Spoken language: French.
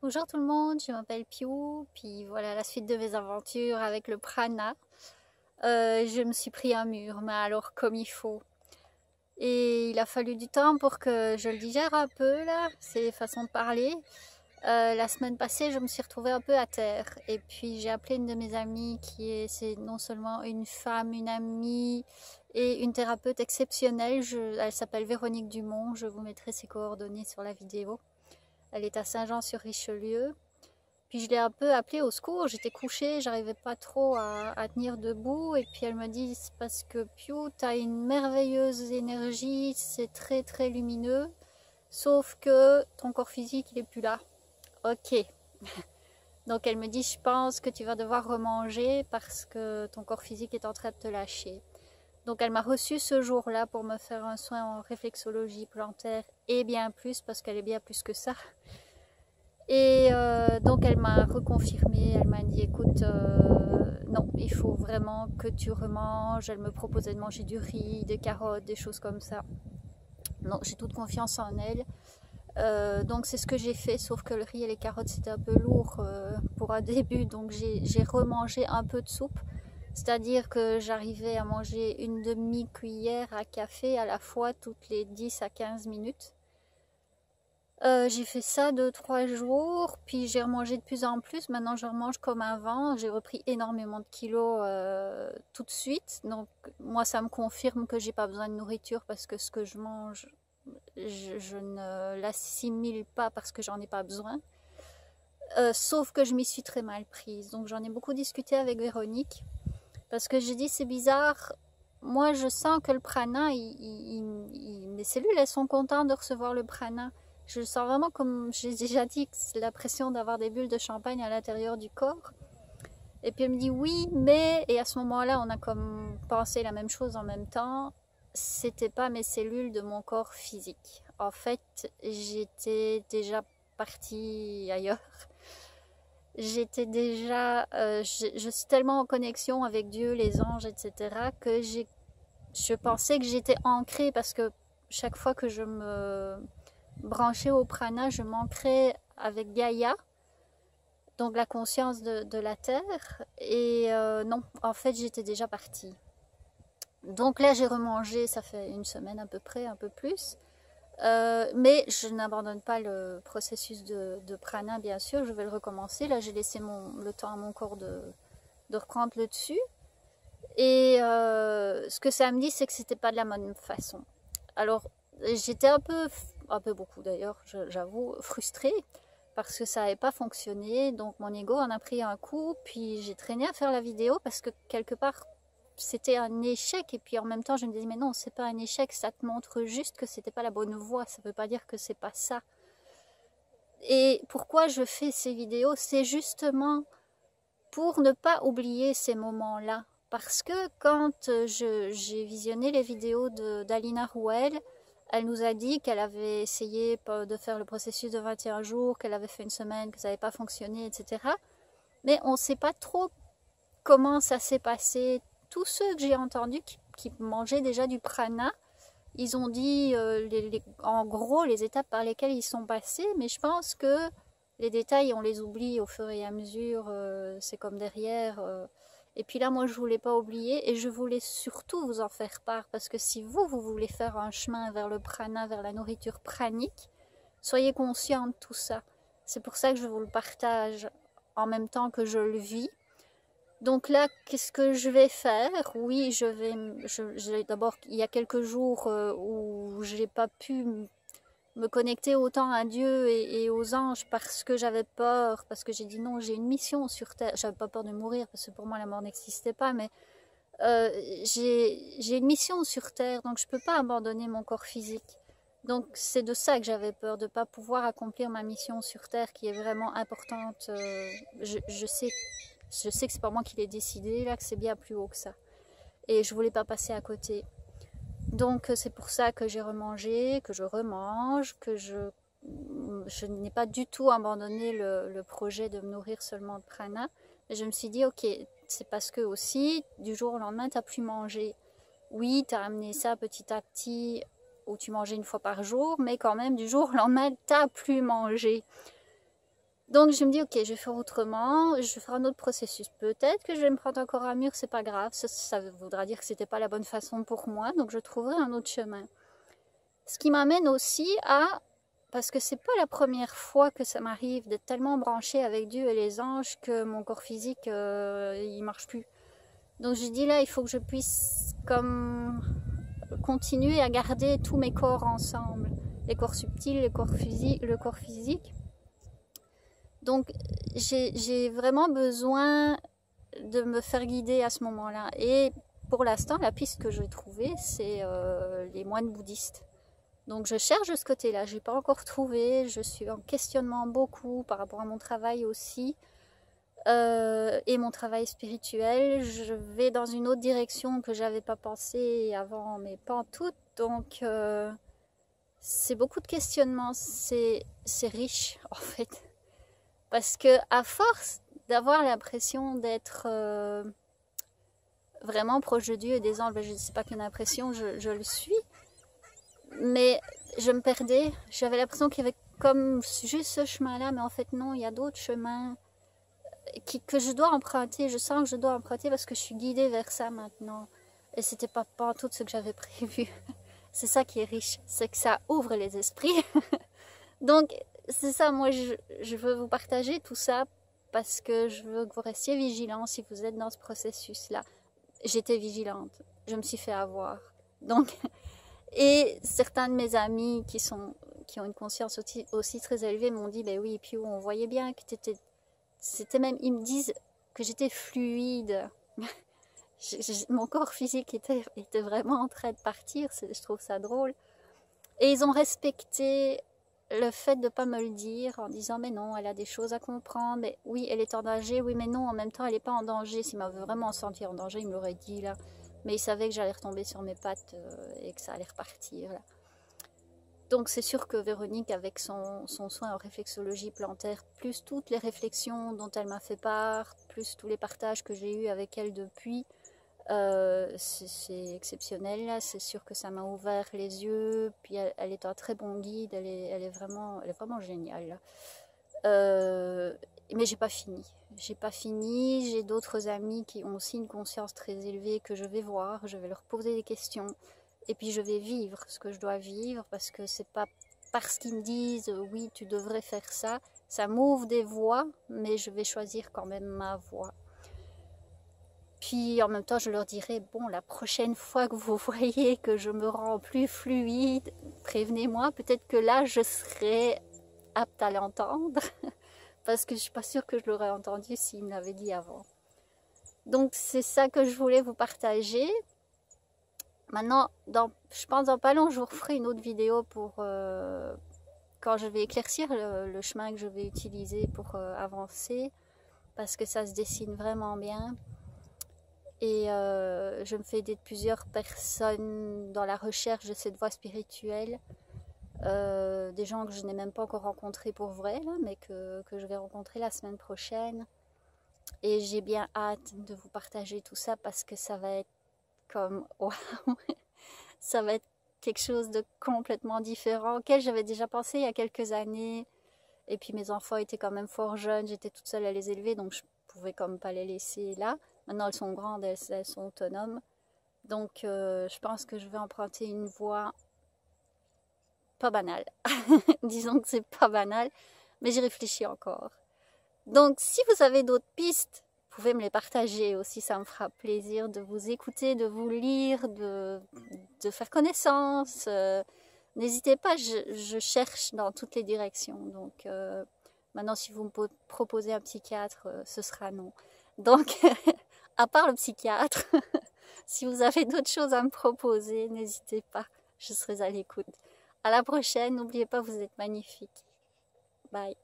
Bonjour tout le monde, je m'appelle Piu, puis voilà la suite de mes aventures avec le prana. Je me suis pris un mur, mais alors comme il faut. Et il a fallu du temps pour que je le digère un peu là, c'est façon de parler. La semaine passée, je me suis retrouvée un peu à terre. Et puis j'ai appelé une de mes amies c'est non seulement une femme, une amie et une thérapeute exceptionnelle. Elle s'appelle Véronique Dumont, je vous mettrai ses coordonnées sur la vidéo. Elle est à Saint-Jean-sur-Richelieu. Puis je l'ai un peu appelée au secours, j'étais couchée, j'arrivais pas trop à tenir debout. Et puis elle me dit, c'est parce que Piu, t'as une merveilleuse énergie, c'est très très lumineux, sauf que ton corps physique il est plus là. Ok. Donc elle me dit, je pense que tu vas devoir remanger parce que ton corps physique est en train de te lâcher. Donc elle m'a reçue ce jour-là pour me faire un soin en réflexologie plantaire et bien plus, parce qu'elle est bien plus que ça. Et donc elle m'a reconfirmé, elle m'a dit écoute, non, il faut vraiment que tu remanges. Elle me proposait de manger du riz, des carottes, des choses comme ça. Non, j'ai toute confiance en elle. Donc c'est ce que j'ai fait, sauf que le riz et les carottes c'était un peu lourd pour un début, donc j'ai remangé un peu de soupe. C'est-à-dire que j'arrivais à manger une demi-cuillère à café à la fois toutes les 10 à 15 minutes. J'ai fait ça 2-3 jours, puis j'ai remangé de plus en plus. Maintenant, je remange comme avant. J'ai repris énormément de kilos tout de suite. Donc, moi, ça me confirme que j'ai pas besoin de nourriture parce que ce que je mange, je ne l'assimile pas parce que j'en ai pas besoin. Sauf que je m'y suis très mal prise. Donc, j'en ai beaucoup discuté avec Véronique parce que j'ai dit c'est bizarre. Moi, je sens que le prana, mes cellules, elles sont contentes de recevoir le prana. Je le sens vraiment comme j'ai déjà dit, c'est l'impression d'avoir des bulles de champagne à l'intérieur du corps. Et puis elle me dit oui, mais, et à ce moment-là, on a comme pensé la même chose en même temps, c'était pas mes cellules de mon corps physique. En fait, j'étais déjà partie ailleurs. J'étais déjà, je suis tellement en connexion avec Dieu, les anges, etc., que je pensais que j'étais ancrée parce que chaque fois que je me branchée au prana, je m'ancrais avec Gaïa, donc la conscience de la terre. Et non, en fait, j'étais déjà partie. Donc là, j'ai remangé, ça fait une semaine à peu près, un peu plus. Mais je n'abandonne pas le processus de prana, bien sûr, je vais le recommencer. Là, j'ai laissé le temps à mon corps de reprendre le dessus. Et ce que ça me dit, c'est que c'était pas de la même façon. Alors, j'étais un peu beaucoup d'ailleurs, j'avoue, frustrée parce que ça n'avait pas fonctionné. Donc mon ego en a pris un coup, puis j'ai traîné à faire la vidéo parce que quelque part c'était un échec. Et puis en même temps, je me disais, mais non, c'est pas un échec, ça te montre juste que c'était pas la bonne voie, ça veut pas dire que c'est pas ça. Et pourquoi je fais ces vidéos, c'est justement pour ne pas oublier ces moments-là. Parce que quand j'ai visionné les vidéos d'Alina Rouel, elle nous a dit qu'elle avait essayé de faire le processus de 21 jours, qu'elle avait fait une semaine, que ça n'avait pas fonctionné, etc. Mais on ne sait pas trop comment ça s'est passé. Tous ceux que j'ai entendus qui mangeaient déjà du prana, ils ont dit en gros les étapes par lesquelles ils sont passés, mais je pense que les détails, on les oublie au fur et à mesure, c'est comme derrière. Et puis là, moi, je voulais pas oublier et je voulais surtout vous en faire part parce que si vous voulez faire un chemin vers le prana, vers la nourriture pranique, soyez conscient de tout ça. C'est pour ça que je vous le partage en même temps que je le vis. Donc là, qu'est-ce que je vais faire? Oui, d'abord, il y a quelques jours où j'ai pas pu me connecter autant à Dieu et aux anges parce que j'avais peur, parce que j'ai dit non, j'ai une mission sur Terre. J'avais pas peur de mourir parce que pour moi la mort n'existait pas, mais j'ai une mission sur Terre, donc je peux pas abandonner mon corps physique. Donc c'est de ça que j'avais peur, de pas pouvoir accomplir ma mission sur Terre qui est vraiment importante. Je sais que c'est pas moi qui l'ai décidé, là, que c'est bien plus haut que ça. Et je voulais pas passer à côté. Donc c'est pour ça que j'ai remangé, que je remange, que je n'ai pas du tout abandonné le projet de me nourrir seulement de prana. Mais je me suis dit, ok, c'est parce que aussi, du jour au lendemain, tu n'as plus mangé. Oui, tu as amené ça petit à petit, où tu mangeais une fois par jour, mais quand même, du jour au lendemain, tu n'as plus mangé. Donc je me dis, ok, je vais faire autrement, je vais faire un autre processus. Peut-être que je vais me prendre encore un mur, c'est pas grave, ça voudra dire que c'était pas la bonne façon pour moi, donc je trouverai un autre chemin. Ce qui m'amène aussi à, parce que c'est pas la première fois que ça m'arrive d'être tellement branchée avec Dieu et les anges que mon corps physique, il marche plus. Donc je dis là, il faut que je puisse comme continuer à garder tous mes corps ensemble, les corps subtils, le corps physique. Donc j'ai vraiment besoin de me faire guider à ce moment-là. Et pour l'instant, la piste que j'ai trouvée, c'est les moines bouddhistes. Donc je cherche de ce côté-là, je n'ai pas encore trouvé, je suis en questionnement beaucoup par rapport à mon travail aussi. Et mon travail spirituel, je vais dans une autre direction que j'avais pas pensé avant, mais pas en tout. Donc c'est beaucoup de questionnements, c'est riche en fait. Parce que à force d'avoir l'impression d'être vraiment proche de Dieu et des anges, je ne sais pas qu'une impression, je le suis, mais je me perdais. J'avais l'impression qu'il y avait comme juste ce chemin-là, mais en fait non, il y a d'autres chemins que je dois emprunter. Je sens que je dois emprunter parce que je suis guidée vers ça maintenant. Et c'était pas tout ce que j'avais prévu. C'est ça qui est riche, c'est que ça ouvre les esprits. Donc c'est ça, moi je veux vous partager tout ça parce que je veux que vous restiez vigilants si vous êtes dans ce processus-là. J'étais vigilante, je me suis fait avoir. Donc, et certains de mes amis qui ont une conscience aussi très élevée m'ont dit, ben oui, puis on voyait bien que c'était même, ils me disent que j'étais fluide. Mon corps physique était vraiment en train de partir, je trouve ça drôle. Et ils ont respecté le fait de ne pas me le dire en disant mais non, elle a des choses à comprendre, mais oui, elle est en danger, oui, mais non, en même temps, elle n'est pas en danger. S'il m'avait vraiment senti en danger, il me l'aurait dit là. Mais il savait que j'allais retomber sur mes pattes et que ça allait repartir là. Donc c'est sûr que Véronique, avec son soin en réflexologie plantaire, plus toutes les réflexions dont elle m'a fait part, plus tous les partages que j'ai eus avec elle depuis, c'est exceptionnel là. C'est sûr que ça m'a ouvert les yeux, puis elle est un très bon guide, elle est vraiment géniale là. Mais j'ai pas fini, j'ai d'autres amis qui ont aussi une conscience très élevée que je vais voir, je vais leur poser des questions et puis je vais vivre ce que je dois vivre, parce que c'est pas parce qu'ils me disent oui tu devrais faire ça, ça m'ouvre des voies, mais je vais choisir quand même ma voie. Puis en même temps, je leur dirai, bon, la prochaine fois que vous voyez que je me rends plus fluide, prévenez-moi, peut-être que là, je serai apte à l'entendre, parce que je ne suis pas sûre que je l'aurais entendu s'il me l'avait dit avant. Donc c'est ça que je voulais vous partager. Maintenant, je pense dans pas long, je vous referai une autre vidéo pour quand je vais éclaircir le chemin que je vais utiliser pour avancer, parce que ça se dessine vraiment bien. Et je me fais aider de plusieurs personnes dans la recherche de cette voie spirituelle. Des gens que je n'ai même pas encore rencontrés pour vrai, là, mais que je vais rencontrer la semaine prochaine. Et j'ai bien hâte de vous partager tout ça parce que ça va être comme waouh, ça va être quelque chose de complètement différent auquel j'avais déjà pensé il y a quelques années. Et puis mes enfants étaient quand même fort jeunes, j'étais toute seule à les élever, donc je pouvais comme pas les laisser là. Maintenant elles sont grandes, elles sont autonomes. Donc je pense que je vais emprunter une voie pas banale. Disons que c'est pas banal, mais j'y réfléchis encore. Donc si vous avez d'autres pistes, vous pouvez me les partager aussi, ça me fera plaisir de vous écouter, de vous lire, de faire connaissance. N'hésitez pas, je cherche dans toutes les directions. Donc maintenant, si vous me proposez un psychiatre, ce sera non. Donc, à part le psychiatre, si vous avez d'autres choses à me proposer, n'hésitez pas, je serai à l'écoute. À la prochaine, n'oubliez pas, vous êtes magnifiques. Bye.